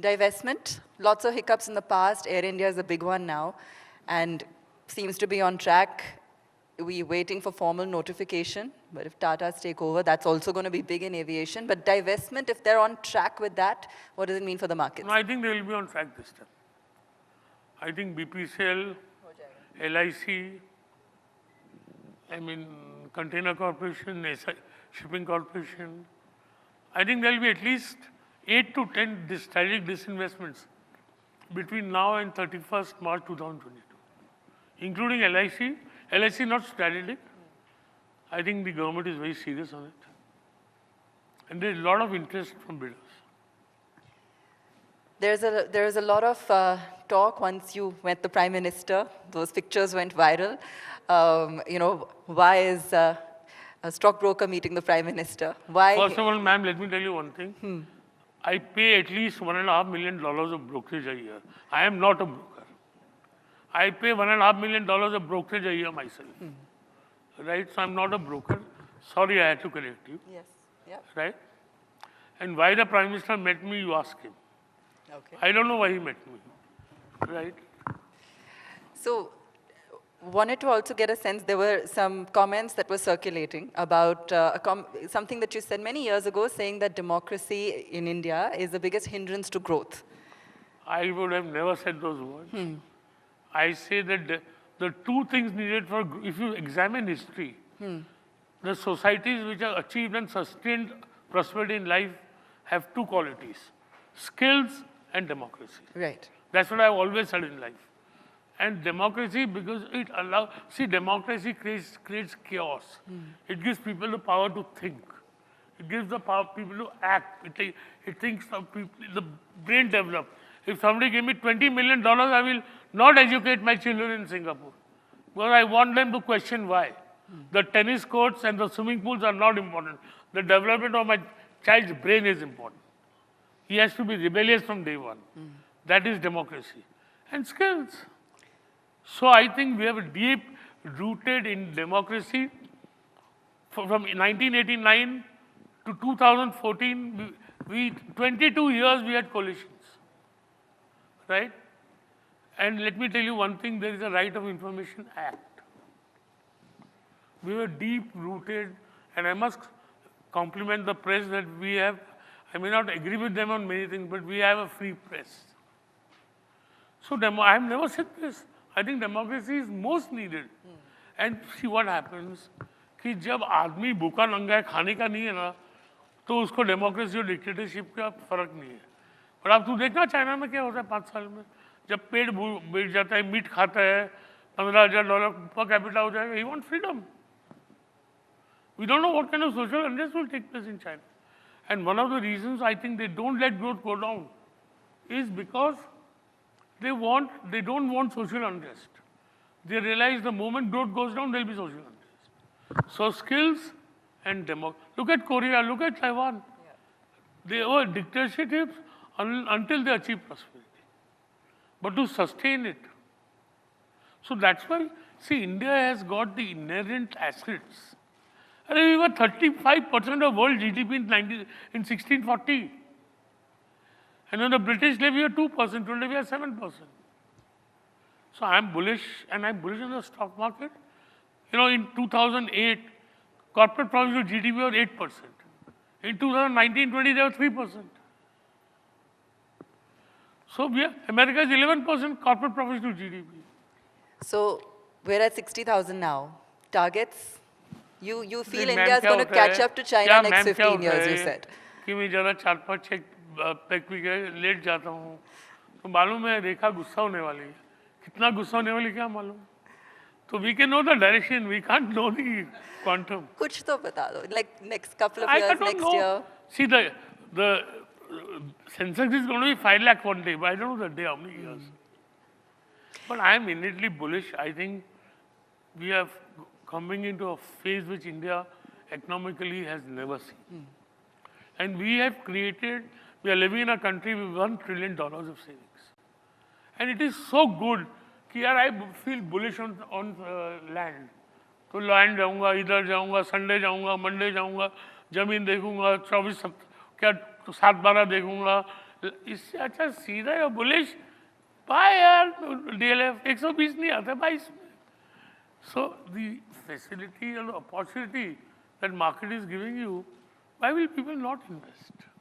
Divestment, lots of hiccups in the past. Air India is a big one now and seems to be on track. We're waiting for formal notification, but if Tata's take over, that's also going to be big in aviation. But divestment, if they're on track with that, what does it mean for the markets? No, I think they will be on track this time. I think BPCL, LIC, I mean, Container Corporation, Shipping Corporation, I think there will be at least 8 to 10 strategic disinvestments between now and 31st March 2022, including LIC. LIC not strategic. I think the government is very serious on it. And there is a lot of interest from bidders. There's a lot of talk once you met the Prime Minister. Those pictures went viral. Why is a stockbroker meeting the Prime Minister? Why? First of all, ma'am, let me tell you one thing. I pay at least $1.5 million of brokerage a year. I am not a broker. I pay $1.5 million of brokerage a year myself. Right? So I'm not a broker. Sorry, I had to correct you. Yes. Yeah. Right? And why the Prime Minister met me, you ask him. Okay. I don't know why he met me. Right? So, wanted to also get a sense, there were some comments that were circulating about something that you said many years ago, saying that democracy in India is the biggest hindrance to growth. I would have never said those words. I say that the two things needed for, if you examine history, the societies which have achieved and sustained prosperity in life have two qualities, skills and democracy. Right. That's what I've always said in life. And democracy, because it allows, see, democracy creates chaos. It gives people the power to think. It gives the power people to act. It thinks of people, the brain develop. If somebody gave me $20 million, I will not educate my children in Singapore. Because I want them to question why. The tennis courts and the swimming pools are not important. The development of my child's brain is important. He has to be rebellious from day one. That is democracy. And skills. So I think we have a deep rooted in democracy. From 1989 to 2014, 22 years we had coalitions. Right? And let me tell you one thing, there is a Right of Information Act. We were deep rooted, and I must compliment the press that we have. I may not agree with them on many things, but we have a free press. So I have never said this. I think democracy is most needed. And see what happens, कि जब आदमी भूखा नंगा है, खाने का नहीं है ना, तो उसको डेमोक्रेसी और डिक्टेटरशिप का फर्क नहीं है. पर आप तू देखना चाइना में क्या होता है 5 साल में, जब पेट बैठ जाता है, मीट खाता है, $15,000 पर कैपिटा हो जाएगा. He wants freedom. We don't know what kind of social unrest will take place in China. And one of the reasons I think they don't let growth go down is because they don't want social unrest. They realize the moment growth goes down, there will be social unrest. So skills and democracy. Look at Korea, look at Taiwan. They were dictatorships until they achieved prosperity. But to sustain it. So that's why, see, India has got the inherent assets. And we were 35% of world GDP in 1640. And when the British left, we were 2%, today we are 7%. So I am bullish, and I am bullish on the stock market. You know, in 2008, corporate profits to GDP were 8%. In 2019-20, they were 3%. So America is 11% corporate profits to GDP. So we're at 60,000 now. Targets? You feel India is going to catch up to China next 15 years, you said. कि मैं ज़रा 4-5 pack P के late जाता हूँ, तो मालूम है रेखा गुस्सा होने वाली है. कितना गुस्सा होने वाली क्या मालूम? So we can know the direction, we can't know the quantum. कुछ तो बता दो, like next couple of years, next year. See, the Sensex is going to be 5 lakh one day, but I don't know the day, how many years. But I am innately bullish. I think we are coming into a phase which India economically has never seen. And we are living in a country with $1 trillion of savings. And it is so good कि यार I feel bullish on land. तो land जाऊँगा, इधर जाऊँगा, Sunday जाऊँगा, Monday जाऊँगा, जमीन देखूँगा, 7-12 देखूँगा, इससे अच्छा सीधा या बुलिश बाय यार DLF 120 नहीं आता 22 में. So the facility and the opportunity that market is giving you, why will people not invest?